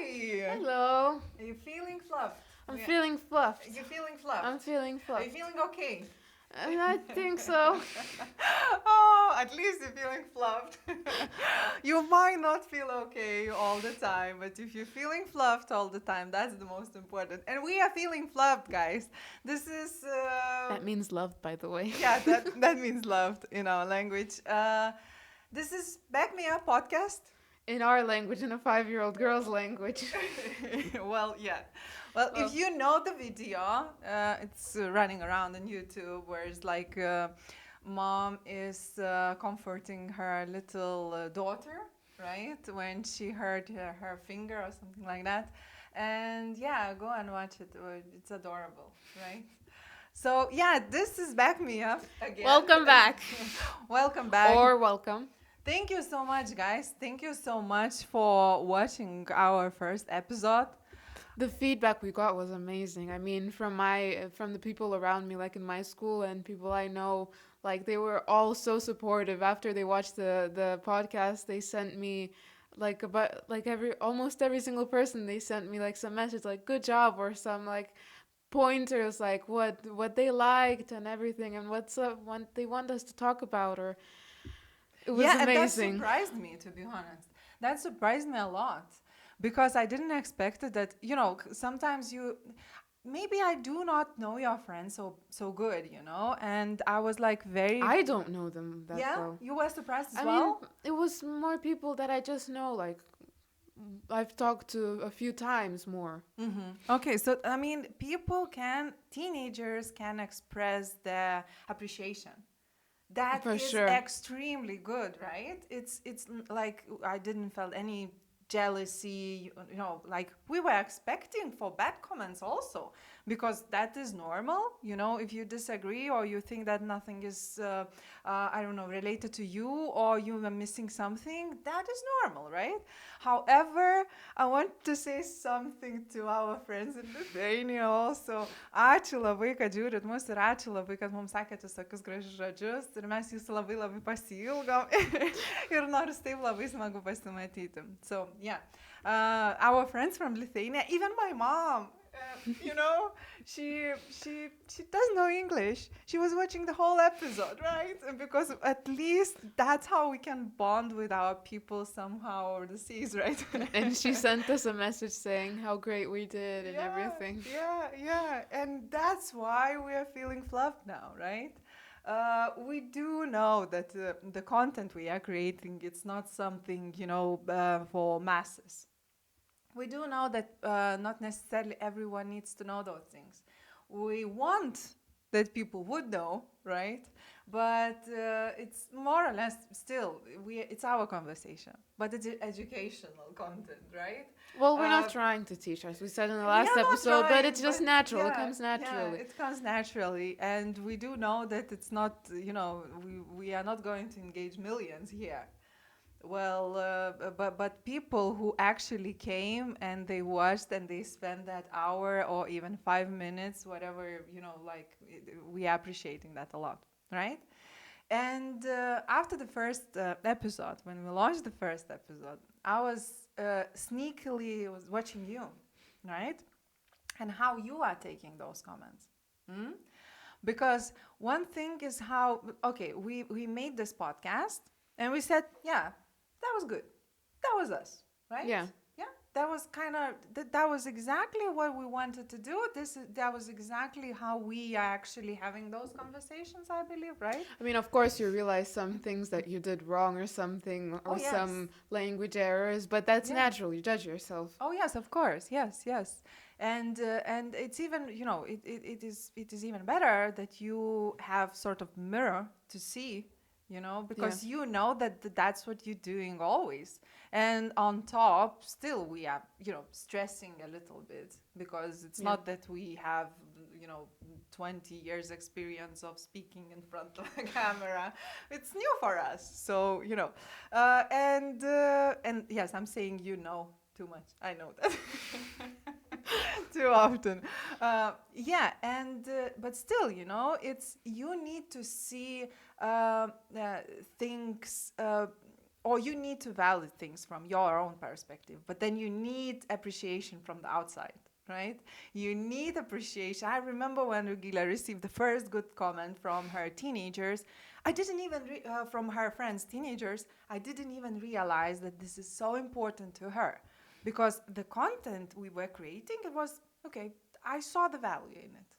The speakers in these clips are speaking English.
Hello. Are you feeling fluffed? I'm feeling fluffed. You're feeling fluffed? I'm feeling Are you fluffed. feeling okay? And I think so. Oh, at least you're feeling fluffed. You might not feel okay all the time, but if you're feeling fluffed all the time, that's the most important. And we are feeling fluffed, guys. This is That means loved, by the way. yeah, that means loved in our language. This is Back Me Up podcast. In our language, in a 5-year-old girl's language. Well, yeah. Well, if you know the video, it's running around on YouTube where it's like mom is comforting her little daughter, right? When she hurt her finger or something like that. And yeah, go and watch it. It's adorable, right? So yeah, this is Back Me Up again. Welcome back. Welcome back. Or welcome. Thank you so much, guys. Thank you so much for watching our first episode. The feedback we got was amazing. I mean, from the people around me, like in my school and people I know, like they were all so supportive. After they watched the podcast, they sent me almost every single person, they sent me like some message like good job or some like pointers like what they liked and everything and what they want us to talk about. Or it was amazing. And that surprised me, to be honest. That surprised me a lot because I didn't expect it that, sometimes maybe I do not know your friends so good, and I was like I don't know them that well. You were surprised as I well? mean, it was more people that I just know, like I've talked to a few times more. Mm-hmm. Okay, so I mean, teenagers can express their appreciation. That For is sure. extremely good, right? It's like I didn't felt any jealousy, like we were expecting for bad comments also, because that is normal, if you disagree or you think that nothing is, I don't know, related to you or you are missing something, that is normal, right? However, I want to say something to our friends in Lithuania also. Ačiū labai, kad žiūrit mus ir ačiū labai, kad mums sakėte tokius gražius žodžius ir mes jūsų labai labai pasiilgom ir nors taip labai smagu pasimatyti. So, yeah, our friends from Lithuania, even my mom, she doesn't know English. She was watching the whole episode, right? And because at least that's how we can bond with our people somehow overseas, right? And she sent us a message saying how great we did and everything. Yeah. And that's why we are feeling fluffed now, right? We do know that the content we are creating, it's not something, for masses. We do know that not necessarily everyone needs to know those things. We want that people would know, right? But it's more or less still, it's our conversation. But it's educational content, right? Well, we're not trying to teach, as we said in the last episode, but it's just natural. Yeah, it comes naturally. Yeah, it comes naturally. And we do know that it's not, we are not going to engage millions here. Well, but people who actually came and they watched and they spent that hour or even 5 minutes, whatever, we are appreciating that a lot, right? And after the first episode, when we launched the first episode, I was sneakily watching you, right? And how you are taking those comments. Because one thing is how, we made this podcast and we said, yeah, that was good. That was us, right? Yeah. Yeah, that was that was exactly what we wanted to do. That was exactly how we are actually having those conversations, I believe, right? I mean, of course, you realize some things that you did wrong or something, or some language errors, but that's natural. You judge yourself. Oh yes, of course, yes. And it's even, it is even better that you have sort of mirror to see. Because that's what you're doing always. And on top, still we are, stressing a little bit because it's not that we have, 20 years experience of speaking in front of a camera. It's new for us. So, and yes, I'm saying too much. I know that. Too often. But still, it's, you need to see things or you need to validate things from your own perspective, but then you need appreciation from the outside, right? You need appreciation. I remember when Rugila received the first good comment from her teenagers. I didn't even, from her friends, teenagers, I didn't even realize that this is so important to her, because the content we were creating, it was, okay, I saw the value in it,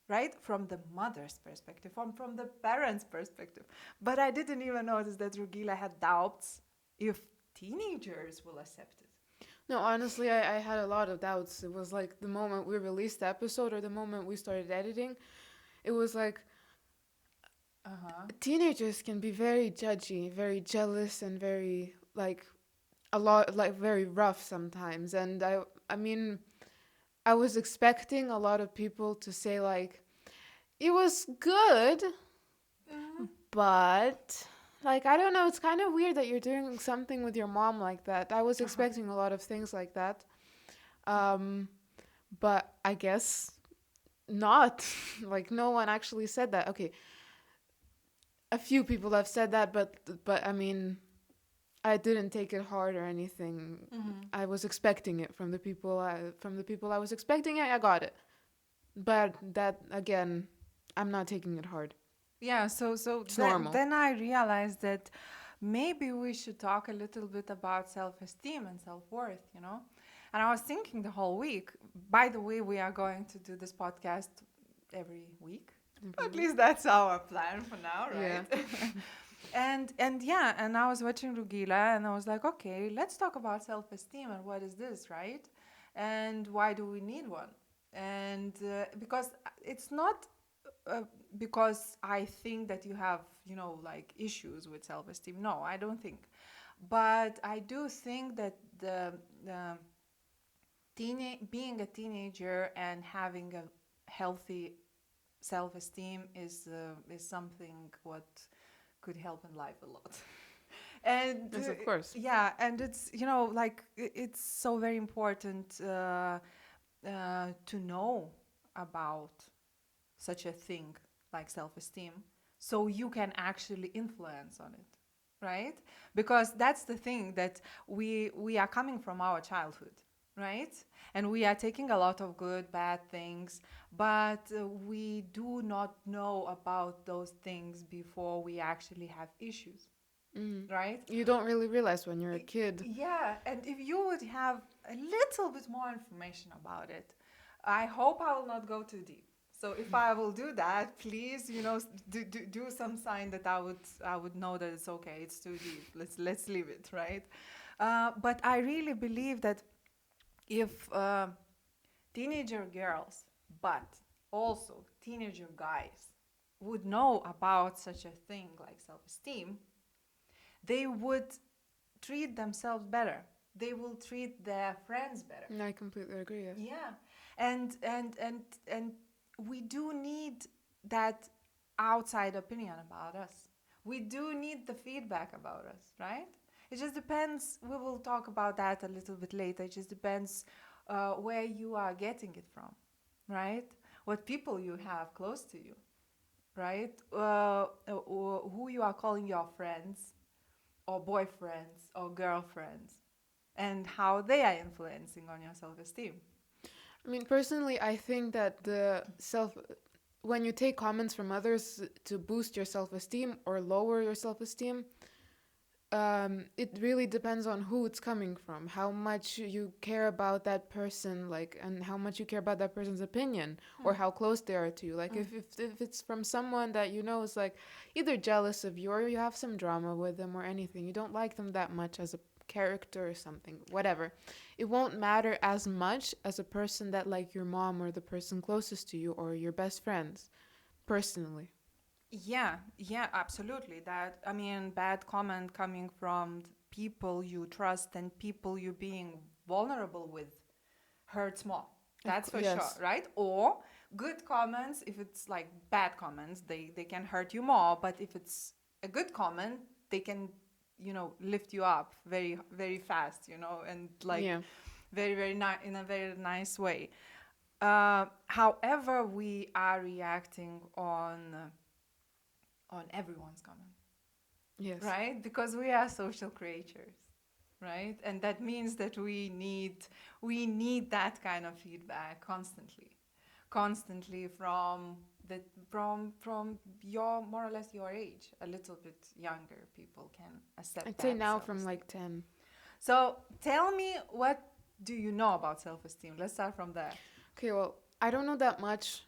right? From the mother's perspective, from the parents' perspective. But I didn't even notice that Rugila had doubts if teenagers will accept it. No, honestly, I had a lot of doubts. It was like the moment we released the episode or the moment we started editing, it was like teenagers can be very judgy, very jealous, and very like a lot like very rough sometimes. And I mean, I was expecting a lot of people to say like it was good, but like I don't know, it's kind of weird that you're doing something with your mom like that. I was expecting a lot of things like that. Um but I guess not. Like no one actually said that. Okay, a few people have said that, but I mean, I didn't take it hard or anything. I was expecting it from the people. I was expecting it. I got it. But that again, I'm not taking it hard. Yeah, so It's normal. then I realized that maybe we should talk a little bit about self-esteem and self-worth, you know? And I was thinking the whole week, by the way, we are going to do this podcast every week. At least that's our plan for now, right? Yeah. And yeah, and I was watching Rugila and I was like, okay, let's talk about self-esteem and what is this, right? And why do we need one? And because it's not uh, because I think that you have, you know, like issues with self-esteem. No, I don't think. But I do think that the being a teenager and having a healthy self-esteem is something what could help in life a lot. And Yes, of course. yeah, and it's, you know, like it's so very important to know about such a thing like self-esteem, so you can actually influence on it, right? Because that's the thing, that we are coming from our childhood, right? And we are taking a lot of good bad things, but we do not know about those things before we actually have issues, right? You don't really realize when you're a kid. Yeah, and if you would have a little bit more information about it, I hope I will not go too deep. So if I will do that, please, you know, do some sign that I would know that it's okay. It's too deep. Let's leave it, right? But I really believe that if teenager girls, but also teenager guys, would know about such a thing like self-esteem, they would treat themselves better. They will treat their friends better. I completely agree. Yes. Yeah, and we do need that outside opinion about us. We do need the feedback about us, right? It just depends. We will talk about that a little bit later. It just depends where you are getting it from, right? What people you have close to you, right? Who you are calling your friends, or boyfriends, or girlfriends, and how they are influencing on your self-esteem. I mean, personally, I think that when you take comments from others to boost your self-esteem or lower your self-esteem, it really depends on who it's coming from, how much you care about that person, like, and how much you care about that person's opinion or how close they are to you. Like, if it's from someone that you know is like either jealous of you or you have some drama with them or anything, you don't like them that much as a character or something, whatever, it won't matter as much as a person that like your mom or the person closest to you or your best friends, personally. Yeah, yeah, absolutely. That, I mean, bad comment coming from people you trust and people you being vulnerable with hurts more. That's for sure, Yes. right? Or good comments, if it's like bad comments, they can hurt you more. But if it's a good comment, they can, you know, lift you up very, very fast, you know, and like Yeah. very, very in a very nice way. However, we are reacting on everyone's comment. Yes. right? Because we are social creatures, right? And that means that we need that kind of feedback constantly from the from your more or less your age. A little bit younger people can accept I'd say that now from self-esteem. like 10. So tell me, what do you know about self-esteem? Let's start from there. Okay, well, I don't know that much,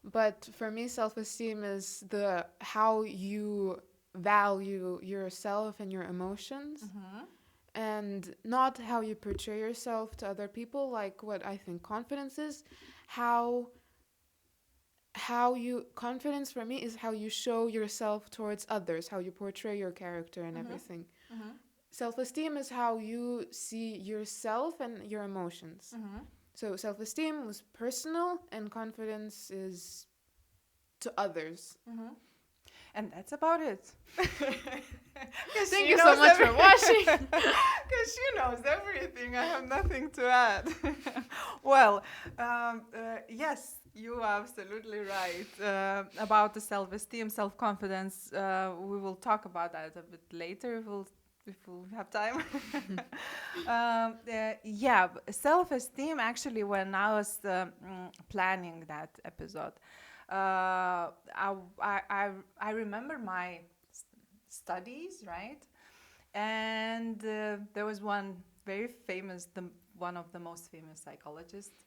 but for me, self-esteem is the how you value yourself and your emotions, Mm-hmm. and not how you portray yourself to other people. Like what I think confidence is, how you confidence for me is how you show yourself towards others, how you portray your character and Mm-hmm. everything. Mm-hmm. Self-esteem is how you see yourself and your emotions. Mm-hmm. So self-esteem was personal and confidence is to others. Mm-hmm. And that's about it. Thank you so much for watching. Because she knows everything. I have nothing to add. Well, yes, you are absolutely right. About the self-esteem, self-confidence, we will talk about that a bit later if we'll have time. Yeah, self-esteem, actually, when I was planning that episode, I remember my studies, right? And there was one very famous, one of the most famous psychologists,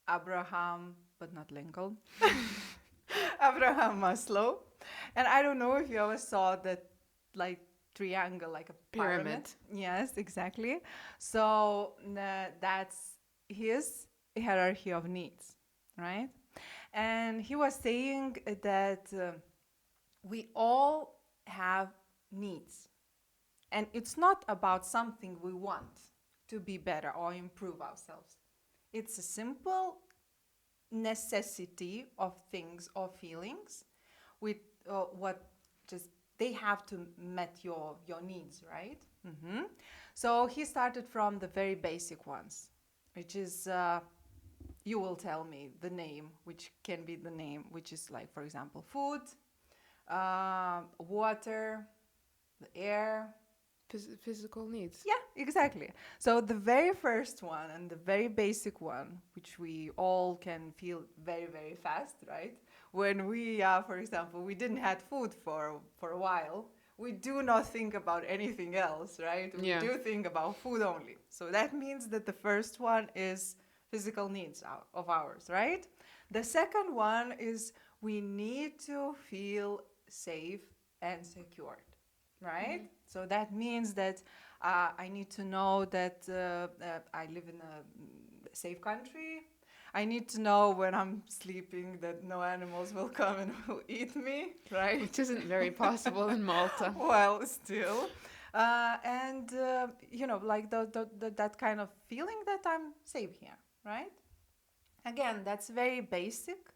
Abraham, but not Lincoln, Abraham Maslow. And I don't know if you ever saw that, like, triangle, like a pyramid. Pyramid. Yes, exactly. So that's his hierarchy of needs, right? And he was saying that we all have needs. And it's not about something we want to be better or improve ourselves. It's a simple necessity of things or feelings with what just they have to met your needs, right? Mm-hmm. So he started from the very basic ones, which is you will tell me the name, which can be the name, which is like, for example, food, water, the air. Physical needs. Yeah, exactly. So the very first one and the very basic one, which we all can feel very, very fast, right? When we, for example, we didn't have food for a while, we do not think about anything else, right? We Yeah. do think about food only. So that means that the first one is physical needs of ours, right? The second one is we need to feel safe and secured, right? Mm-hmm. So that means that I need to know that I live in a safe country. I need to know when I'm sleeping that no animals will come and will eat me, right? Which isn't very possible in Malta. Well, still. And, like that kind of feeling that I'm safe here, right? Again, that's very basic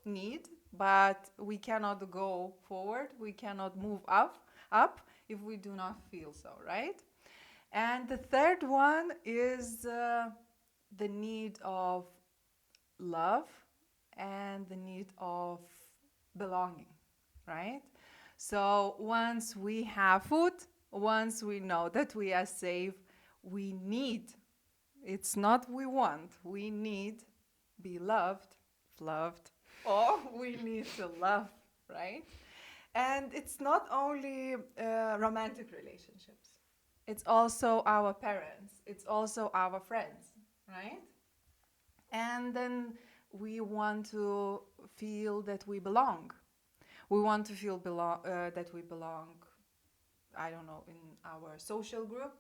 need, but we cannot go forward. We cannot move up if we do not feel so, right? And the third one is the need of love and the need of belonging, right? So once we have food, once we know that we are safe, we need, it's not we want, we need be loved, or we need to love, right? And it's not only romantic relationships, it's also our parents, it's also our friends, right? And then we want to feel that we belong. We want to feel that we belong, I don't know, in our social group,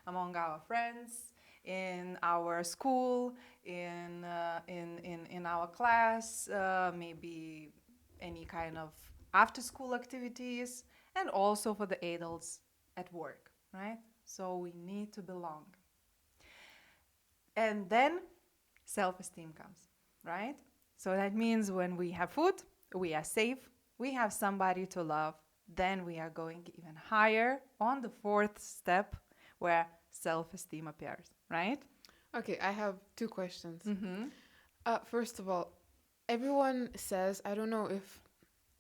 among our friends, in our school, in our class, maybe any kind of after school activities, and also for the adults at work, right? So we need to belong. And then self-esteem comes, right? So that means when we have food, we are safe, we have somebody to love, then we are going even higher on the fourth step where self-esteem appears, right? Okay, I have two questions. Mm-hmm. First of all, everyone says, I don't know if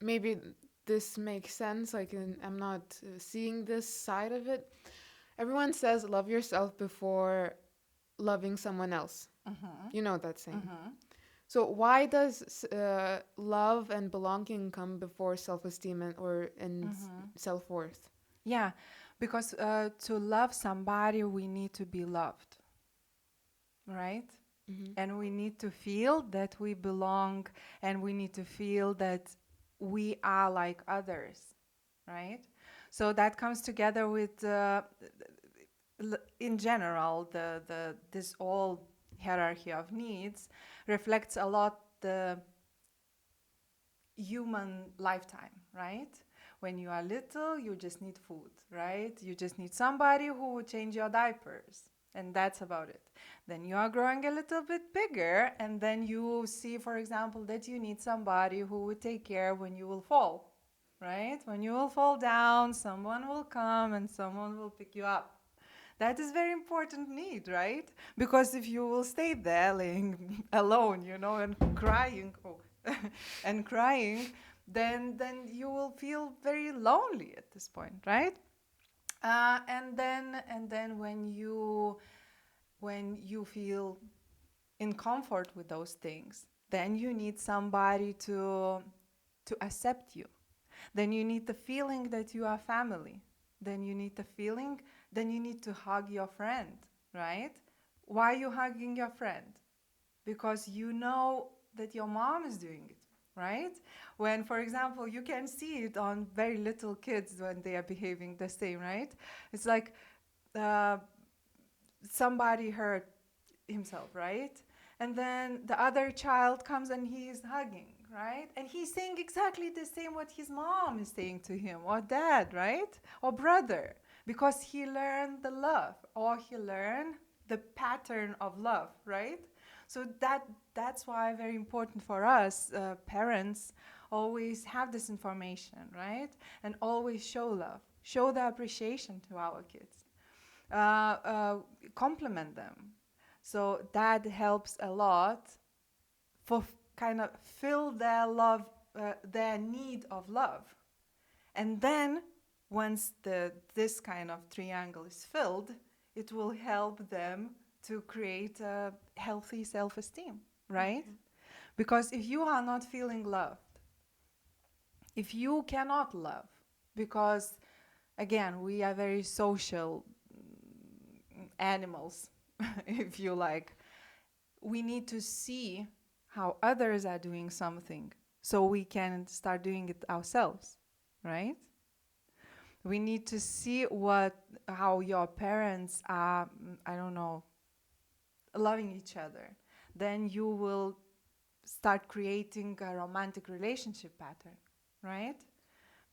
maybe this makes sense. Like, I'm not seeing this side of it. Everyone says love yourself before loving someone else. Mm-hmm. You know that saying. Mm-hmm. So why does love and belonging come before self-esteem and Mm-hmm. self-worth? Yeah, because to love somebody, we need to be loved, right? Mm-hmm. And we need to feel that we belong, and we need to feel that we are like others, right? So that comes together with, in general, the this all hierarchy of needs reflects a lot the human lifetime, right? When you are little, you just need food, right? You just need somebody who will change your diapers, and that's about it. Then you are growing a little bit bigger, and then you see, for example, that you need somebody who will take care when you will fall, right? When you will fall down, someone will come and someone will pick you up. That is very important need, right? Because if you will stay there laying alone, and crying, and crying, then you will feel very lonely at this point, right? And then when you feel in comfort with those things, then you need somebody to accept you. Then you need the feeling that you are family. Then you need the feeling, then you need to hug your friend, right? Why are you hugging your friend? Because you know that your mom is doing it, right? When, for example, you can see it on very little kids when they are behaving the same, right? It's like uh, somebody hurt himself, right? And then the other child comes and he is hugging, right? And he's saying exactly the same what his mom is saying to him, or dad, right? Or brother, because he learned the love, or he learned the pattern of love, right? So that's why very important for us parents always have this information, right? And always show love, show the appreciation to our kids, uh, uh, compliment them. So that helps a lot for kind of fill their love, their need of love. And then once this kind of triangle is filled, it will help them to create a healthy self-esteem, right? Okay. Because if you are not feeling loved, if you cannot love, because again, we are very social animals, if you like, we need to see how others are doing something so we can start doing it ourselves, right? We need to see how your parents are, I don't know, loving each other. Then you will start creating a romantic relationship pattern, right?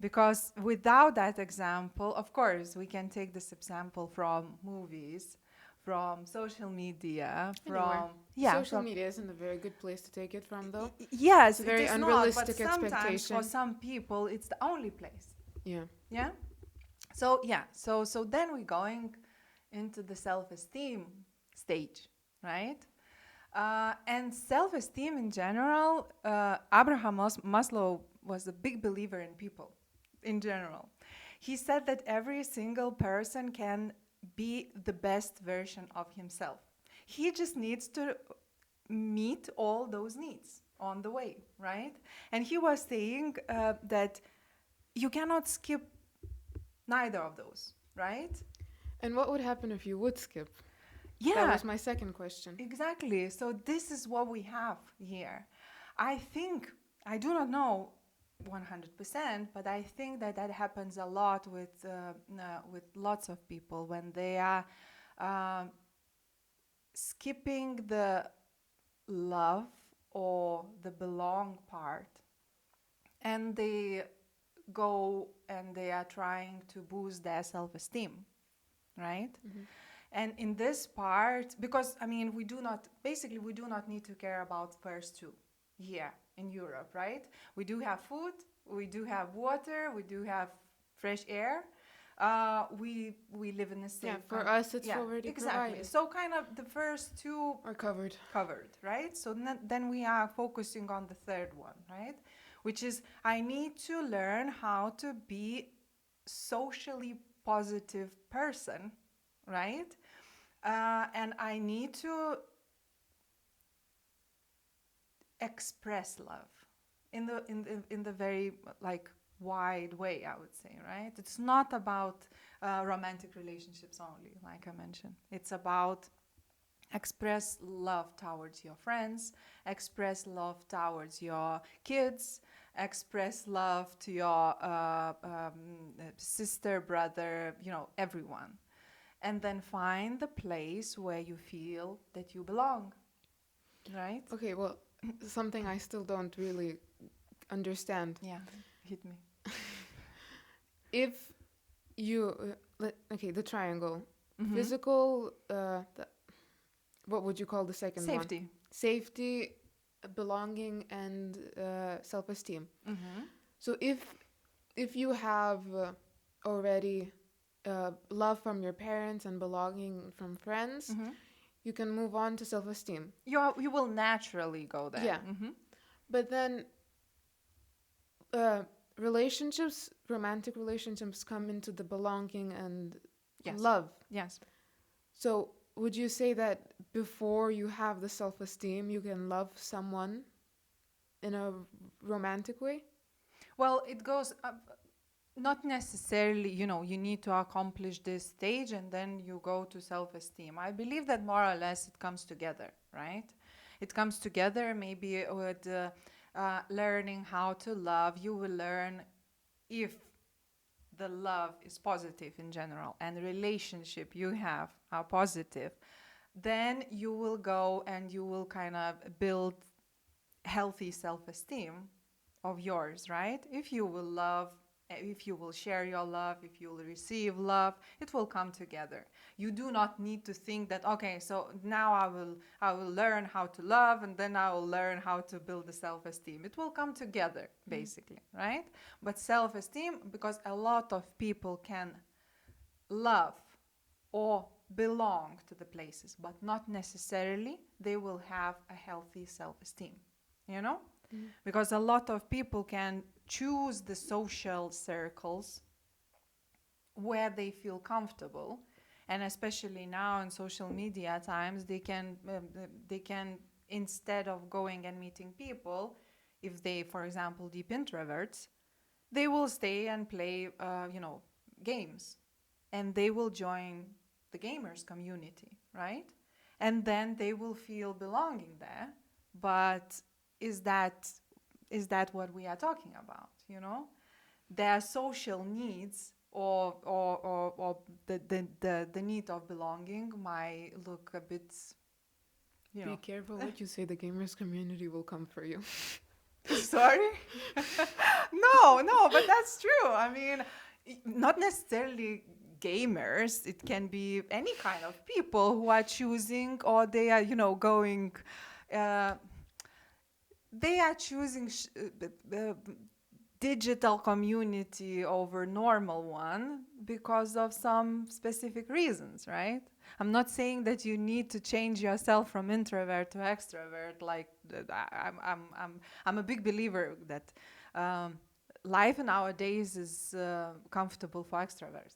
Because without that example, of course, we can take this example from movies, from social media, Anywhere. from, yeah, Social from, media isn't a very good place to take it from, though. It's yes, a it very is not, but unrealistic sometimes for expectation. some people, it's the only place. Yeah. Yeah. So yeah, so then we're going into the self-esteem stage, right? And self-esteem in general, Abraham Maslow was a big believer in people in general. He said that every single person can be the best version of himself. He just needs to meet all those needs on the way, right? And he was saying that you cannot skip neither of those, right? And what would happen if you would skip? That Yeah, was my second question. exactly. So this is what we have here. I think, I do not know 100%, but I think that happens a lot with lots of people when they are um, skipping the love or the belong part, and they go and they are trying to boost their self-esteem, right? Hmm. And in this part, because I mean, we do not need to care about first two here in Europe, right? We do have food, we do have water, we do have fresh air. We live in a Yeah, safe for country. us, it's Yeah, already exactly. provided So kind of the first two or covered. covered, right? So then we are focusing on the third one, right? which is I need to learn how to be socially positive person, right? And I need to express love in the very like wide way, I would say, right? It's not about romantic relationships only, like I mentioned. It's about express love towards your friends, express love towards your kids, express love to your sister, brother, everyone. And then find the place where you feel that you belong, right? Okay, well, something I still don't really understand. Yeah, hit me. If you, okay, the triangle, Mm-hmm. physical, what would you call the second one? Safety. Safety, belonging, and self-esteem. Mm-hmm. So if you have already love from your parents and belonging from friends, Mm-hmm. you can move on to self-esteem. You will naturally go there. Yeah. Mm-hmm. But then romantic relationships come into the belonging and Yes. love. Yes. So would you say that before you have the self-esteem, you can love someone in a romantic way? Well, it goes not necessarily, you need to accomplish this stage and then you go to self-esteem. I believe that more or less it comes together, right? It comes together maybe with learning how to love. You will learn if the love is positive in general and the relationship you have are positive, then you will go and you will kind of build healthy self-esteem of yours, right? If you will love, if you will share your love, if you will receive love, it will come together. You do not need to think that, okay, so now I will learn how to love and then I will learn how to build the self-esteem. It will come together basically, right? But self-esteem, because a lot of people can love or belong to the places, but not necessarily they will have a healthy self-esteem, you know? Because a lot of people can choose the social circles where they feel comfortable, and especially now in social media times they can instead of going and meeting people, if they, for example, deep introverts, they will stay and play games, and they will join the gamers community, right? And then they will feel belonging there. But is that what we are talking about, their social needs, or the need of belonging might look a bit, Be careful what you say, the gamers community will come for you. sorry. No, but that's true. I mean, not necessarily gamers, it can be any kind of people who are choosing, or they are going uh, they are choosing digital community over normal one because of some specific reasons, right? I'm not saying that you need to change yourself from introvert to extrovert. Like I'm a big believer that life nowadays is comfortable for extroverts.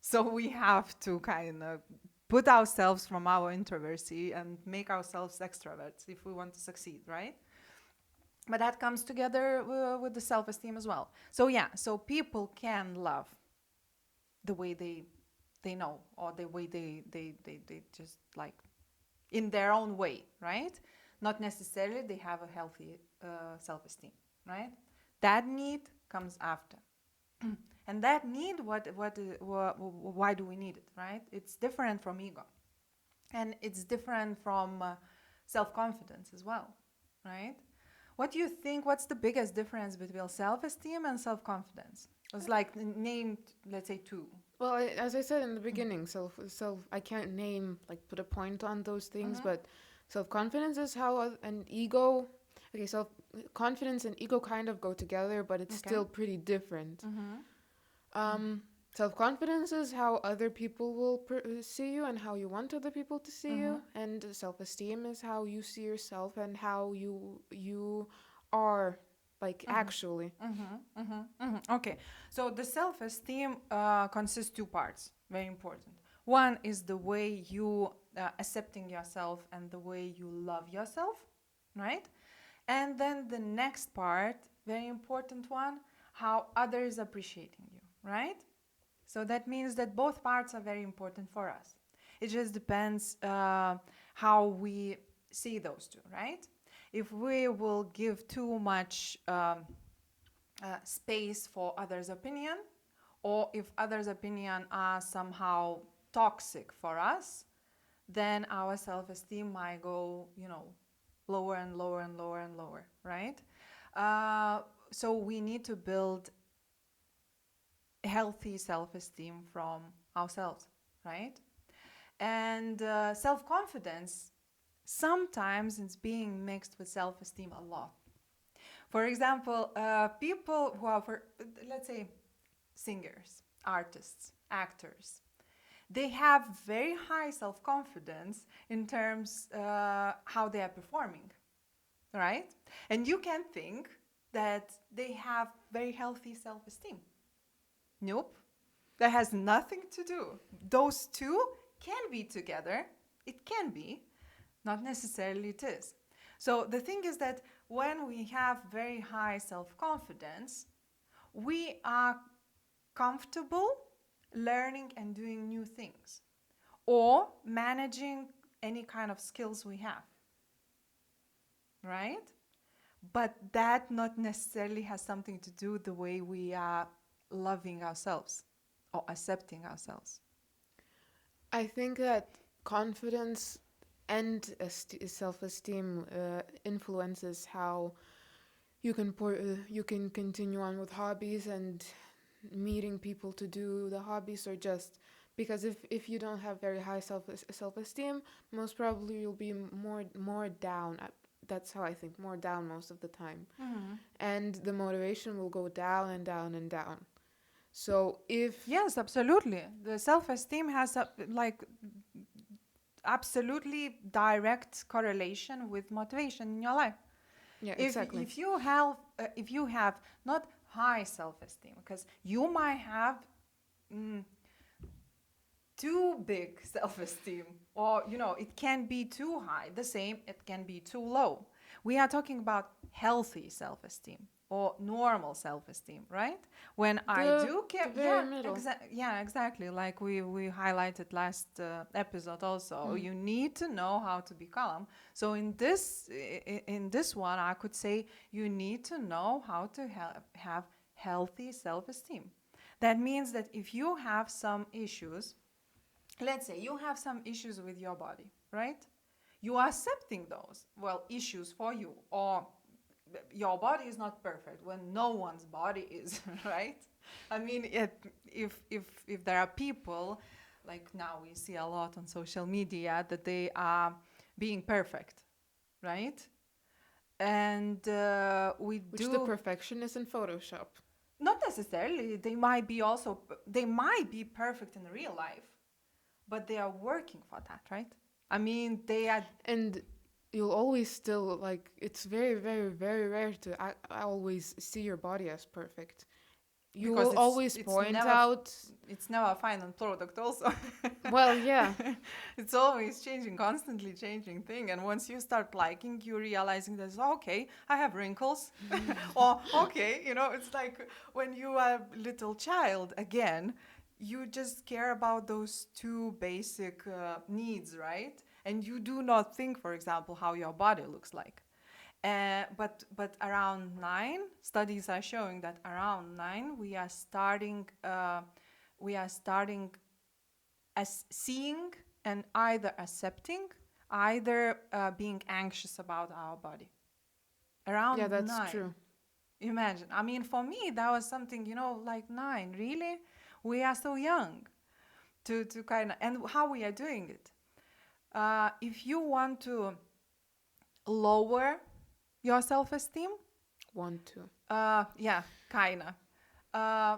So we have to kind of put ourselves from our introversy and make ourselves extroverts if we want to succeed, right? But that comes together with the self-esteem as well. So yeah, so people can love the way they know, or the way they just like in their own way, right? Not necessarily they have a healthy self-esteem, right? That need comes after. And that need, why do we need it, right? It's different from ego, and it's different from self-confidence as well, right? What do you think? What's the biggest difference between self-esteem and self-confidence? It's like named, let's say, two. Well, as I said in the beginning, I can't put a point on those things, but self-confidence is how an ego, okay, self-confidence and ego kind of go together, but it's still pretty different. Self-confidence is how other people will see you and how you want other people to see you, and self-esteem is how you see yourself and how you are like Mm-hmm. actually. Mm-hmm. Mm-hmm. Mm-hmm. Okay. So the self-esteem consists two parts, very important. One is the way you accepting yourself and the way you love yourself, right? And then the next part, very important one, how others appreciating you, right? So that means that both parts are very important for us. It just depends how we see those two, right? If we will give too much space for others' opinion, or if others' opinion are somehow toxic for us, then our self-esteem might go, lower and lower and lower and lower, right? So we need to build healthy self-esteem from ourselves, right? And self-confidence sometimes it's being mixed with self-esteem a lot. For example, people who are, let's say, singers, artists, actors, they have very high self-confidence in terms how they are performing, right? And you can think that they have very healthy self-esteem. Nope, that has nothing to do. Those two can be together. It can be, not necessarily it is. So the thing is that when we have very high self-confidence, we are comfortable learning and doing new things or managing any kind of skills we have, right? But that not necessarily has something to do with the way we are loving ourselves or accepting ourselves. I think that confidence and self-esteem influences how you can continue on with hobbies and meeting people to do the hobbies, or just because if you don't have very high self-esteem, most probably you'll be more down. That's how I think, more down most of the time, Mm-hmm. and the motivation will go down and down and down. So if Yes, absolutely. The self-esteem has a, like absolutely direct correlation with motivation in your life. yeah, If exactly. if you have not high self-esteem, because you might have mm, too big self-esteem, or it can be too high. The same, it can be too low. We are talking about healthy self-esteem or normal self-esteem, right? When I the do the care, very middle. yeah, exactly, like we highlighted last episode also, Mm. you need to know how to be calm. So in this one I could say you need to know how to have healthy self-esteem. That means that if you have some issues, let's say you have some issues with your body, right? You are accepting those, well, issues for you, or your body is not perfect when no one's body is, right? I mean, if there are people, like now we see a lot on social media that they are being perfect, right? And we Which the do perfection is in Photoshop. not necessarily. They might be perfect in real life, but they are working for that, right? I mean, they are. And you'll always still, like, it's very, very, very rare to I always see your body as perfect. You Because will always point out, it's never a final product also. well, yeah, It's always changing, constantly changing thing, and once you start liking, you realizing that, okay, I have wrinkles, or okay, it's like when you are a little child again, you just care about those two basic needs, right? And you do not think, for example, how your body looks like. But around 9, studies are showing that around 9 we are starting as seeing and either accepting, either being anxious about our body. yeah, Around that's 9, true. imagine. I mean, for me that was something, like 9. Really, we are so young to kind of, and how we are doing it. If you want to lower your self-esteem, Want to. yeah, kinda. Uh,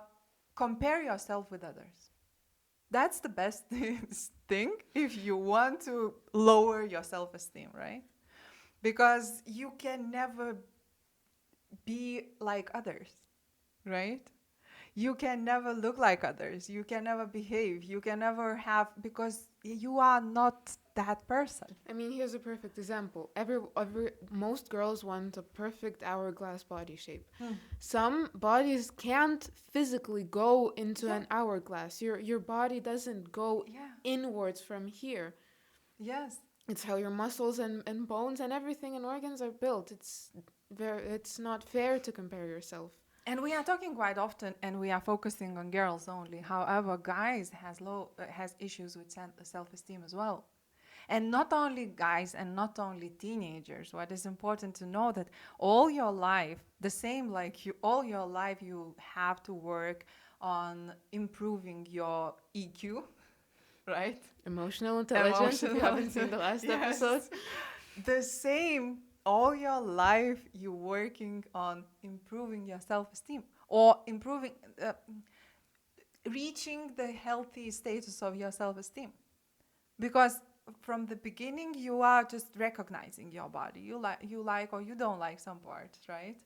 compare yourself with others. That's the best thing if you want to lower your self-esteem, right? Because you can never be like others, right? You can never look like others. You can never behave. You can never have, because you are not that person. I mean, here's a perfect example. Most girls want a perfect hourglass body shape. Hmm. Some bodies can't physically go into Yeah, an hourglass. Your body doesn't go yeah, inwards from here. yes. It's how your muscles and bones and everything and organs are built. It's not fair to compare yourself. And we are talking quite often, and we are focusing on girls only. However, guys has issues with self-esteem as well. And not only guys and not only teenagers. What is important to know that all your life, the same like you, all your life you have to work on improving your EQ, right? Emotional intelligence, if you Emotional, haven't seen the last episode. yes. The same all your life you're working on improving your self-esteem or improving, reaching the healthy status of your self-esteem, because from the beginning you are just recognizing your body, you like or you don't like some parts, right?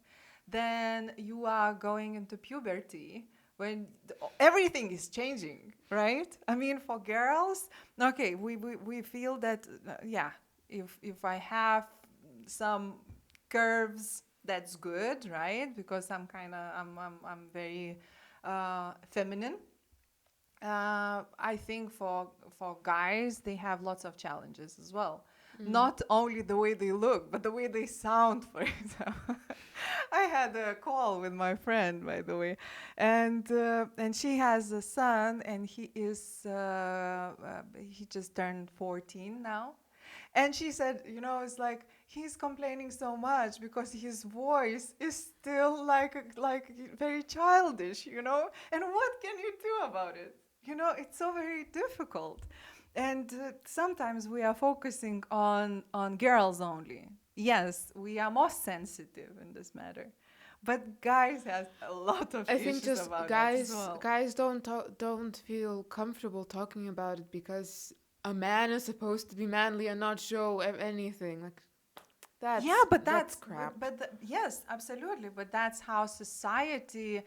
Then you are going into puberty when everything is changing, right? I mean, for girls, okay, we feel that, yeah, if I have some curves, that's good, right? Because I'm very feminine. I think for guys, they have lots of challenges as well. Not only the way they look, but the way they sound, for example. I had a call with my friend, by the way, and she has a son, and he just turned 14 now. And she said, it's like he's complaining so much because his voice is still like very childish, And what can you do about it? It's so very difficult. And sometimes we are focusing on girls only. Yes, we are more sensitive in this matter. But guys has a lot of I think issues just about that as guys well. guys don't feel comfortable talking about it because a man is supposed to be manly and not show anything. Like Yeah, but that's crap. yes, absolutely. But that's how society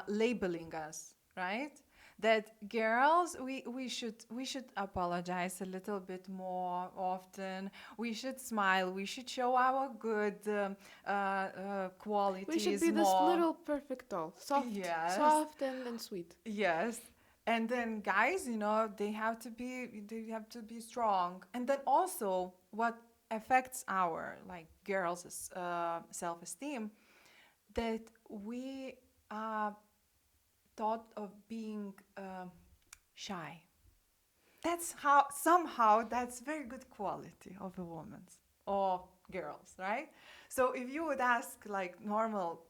labeling us, right? That girls, we should apologize a little bit more often. We should smile. We should show our good We should qualities be this more. little perfect doll, soft, Yes, soft and sweet. yes. And then guys, they have to be strong. And then also what affects our like girls' self-esteem, that we are thought of being shy. That's how somehow that's very good quality of a woman or girls, right? So if you would ask like normal,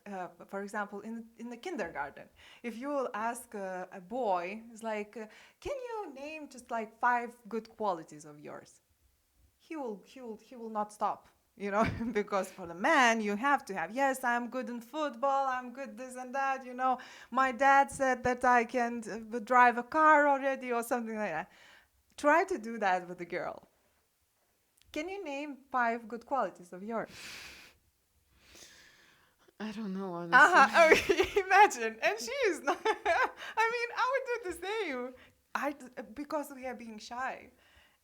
for example, in the kindergarten, if you will ask a boy, it's like, can you name just like 5 good qualities of yours? He will not stop. Because for the man, you have to have, yes, I'm good in football, I'm good this and that, my dad said that I can drive a car already or something like that. Try to do that with a girl. Can you name 5 good qualities of yours? I don't know, honestly. Uh-huh. Okay, imagine. And she is not. I mean, I would do the same. Because we are being shy.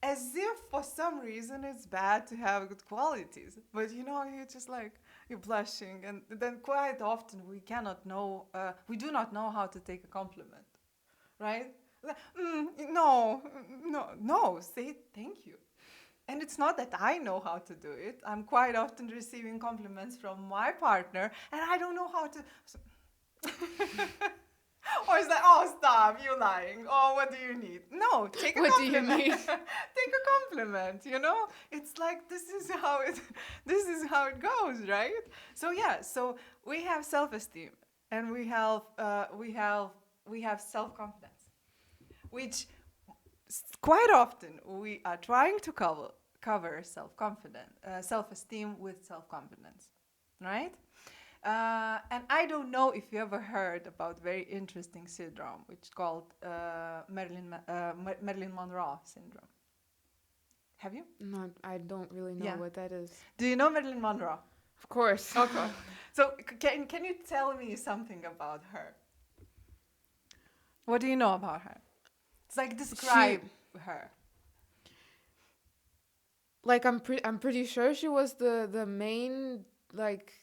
As if for some reason it's bad to have good qualities. But you're just like, you're blushing. And then quite often we do not know how to take a compliment, right? Like, no, no, no, say thank you. And it's not that I know how to do it. I'm quite often receiving compliments from my partner, and I don't know how to. Or it's like, oh, stop, you lying. Oh, what do you need? No, take a What do you compliment. need? Take a compliment. It's like this is how it, this is how it goes, right? So yeah, so we have self-esteem, and we have self-confidence, which quite often we are trying to cover self-esteem with self-confidence, right? And I don't know if you ever heard about very interesting syndrome, which is called Marilyn Monroe syndrome. Have you? No, I don't really know Yeah. what that is. Do you know Marilyn Monroe? Of course. Okay. So can you tell me something about her? What do you know about her? It's like She describe her. like I'm pretty sure she was the main like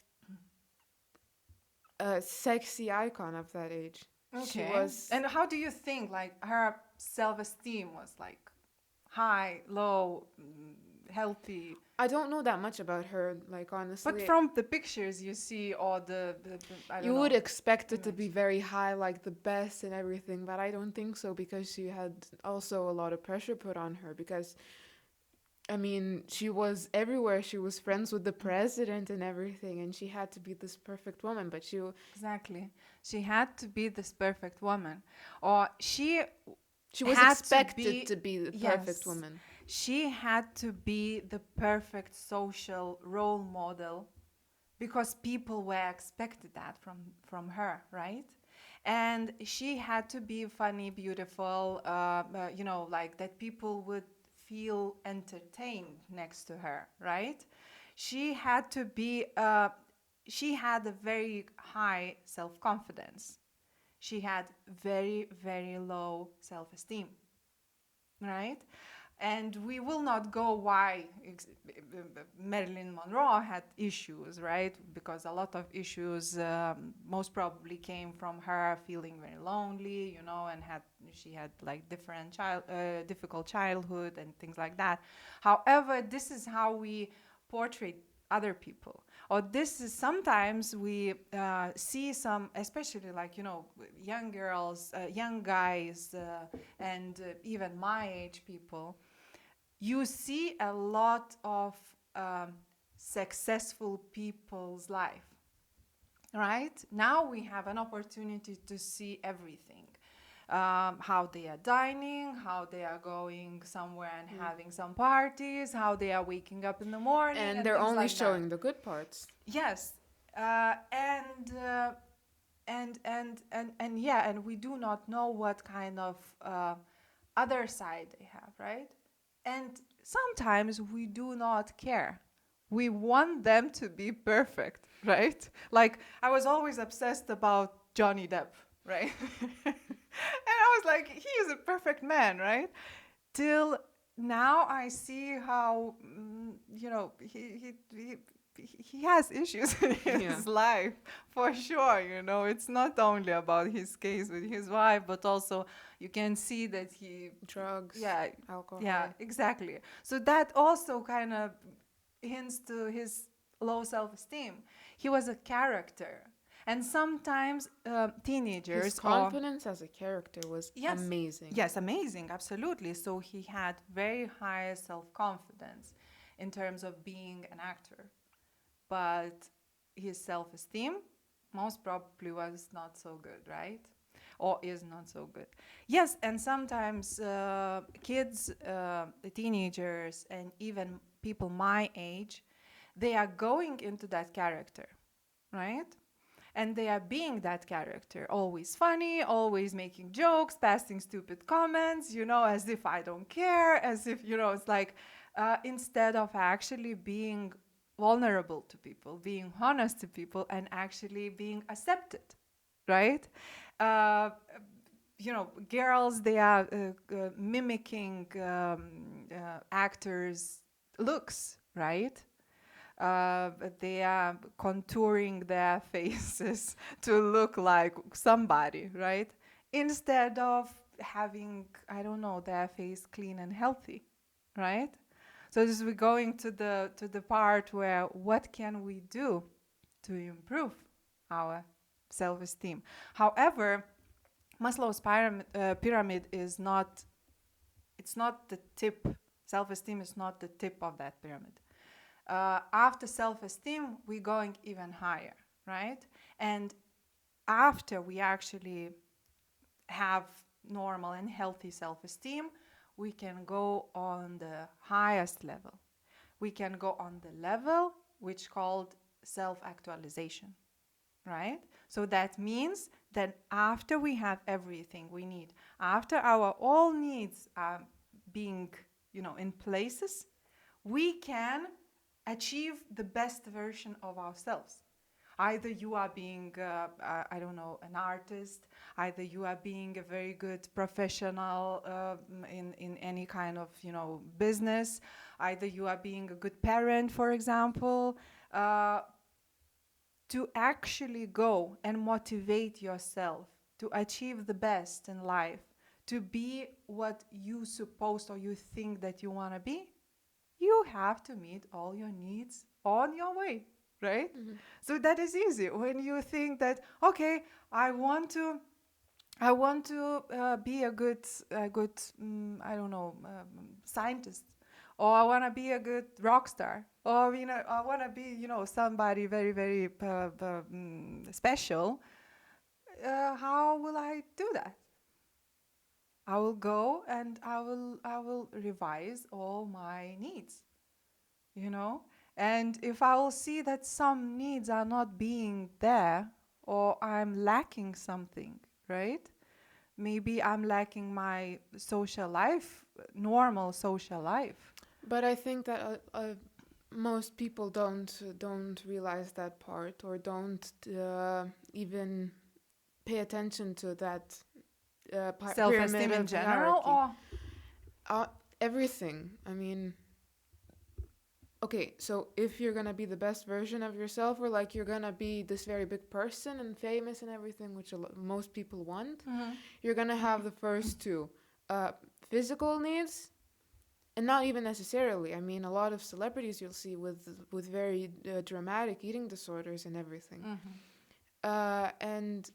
sexy icon of that age. She Okay. was And how do you think like her self-esteem was like high, low, healthy? I don't know that much about her, like But honestly. from the pictures you see or the I don't You would know, expect it to be image. very high, like the best and everything, but I don't think so because she had also a lot of pressure put on her because I mean, she was everywhere. She was friends with the president and everything, and she had to be this perfect woman, but Exactly. She had to be this perfect woman. Or she was had to expected be, to be the perfect yes, woman. she had to be the perfect social role model because people were expected that from her, right? And she had to be funny, beautiful, like that people would feel entertained next to her, right? She had to be she had a very high self-confidence. She had very, very low self-esteem, right? And we will not go why Marilyn Monroe had issues, right? Because a lot of issues most probably came from her feeling very lonely, and she had like difficult childhood and things like that. However, this is how we portray other people, or this is sometimes we see some, especially like young girls, young guys, and even my age people. You see a lot of um, successful people's life, right? Now we have an opportunity to see everything. How they are dining, how they are going somewhere and having some parties, how they are waking up in the morning, And and they're things only like that. showing the good parts. Yes, and yeah, and we do not know what kind of other side they have, right? And sometimes we do not care. We want them to be perfect, right? Like I was always obsessed about Johnny Depp, right? And I was like, he is a perfect man, right? Till now I see how he has issues in Yeah. his life, for sure. It's not only about his case with his wife, but also you can see that he, Drugs, yeah, yeah, alcohol. exactly. So that also kind of hints to his low self-esteem. He was a character, and sometimes His teenagers or confidence as a character was yes, amazing. yes, amazing, absolutely. So he had very high self-confidence in terms of being an actor, but his self-esteem most probably was not so good, right? Or is not so good. Yes, and sometimes kids, teenagers, and even people my age, they are going into that character, right? And they are being that character, always funny, always making jokes, passing stupid comments, as if I don't care, as if, it's like instead of actually being vulnerable to people, being honest to people, and actually being accepted, right? Uh, Girls, they are mimicking actors' looks, right? They are contouring their faces to look like somebody, right? Instead of having, I don't know, their face clean and healthy, right? So this we're going to the part where what can we do to improve our self-esteem. However, Maslow's pyramid is not, it's not the tip. Self-esteem is not the tip of that pyramid. After self-esteem, we're going even higher, right? And after we actually have normal and healthy self-esteem, we can go on the highest level. We can go on the level which called self-actualization, right? So that means that after we have everything we need, after our all needs are being, in places, we can achieve the best version of ourselves. Either you are being, I don't know, an artist, either you are being a very good professional in any kind of, business, either you are being a good parent, for example, to actually go and motivate yourself to achieve the best in life, to be what you supposed or you think that you want to be, you have to meet all your needs on your way, right? Mm-hmm. So that is easy when you think that, okay, I want to be I don't know, scientist, or I want to be a good rock star, or I want to be somebody very very special. How will I do that? I will go and I will revise all my needs, you know? And if I will see that some needs are not being there, or I'm lacking something, right? Maybe I'm lacking my social life, normal social life. But I think that most people don't realize that part, or don't even pay attention to that Self-esteem pyramid in of general, hierarchy. or Everything. I mean, okay, so if you're gonna be the best version of yourself, or like you're gonna be this very big person and famous and everything, which most people want, you're gonna have the first two, physical needs, and not even necessarily. I mean, a lot of celebrities you'll see with very dramatic eating disorders and everything, and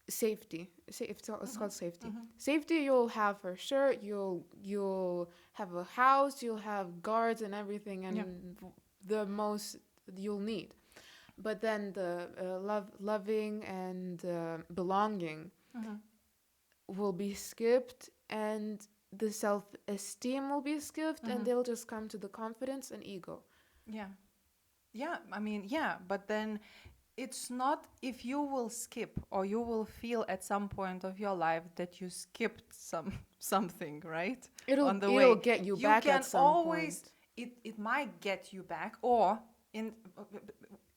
safety. It's called safety. Safety you'll have for sure. You'll have a house. You'll have guards and everything, and Yeah. the most you'll need. But then the loving and belonging will be skipped, and the self-esteem will be skipped, and they'll just come to the confidence and ego. Yeah. Yeah, I mean, yeah, but then it's not, if you will skip or you will feel at some point of your life that you skipped something, right? On the It'll way, get you you back can at some always point. it might get you back, or in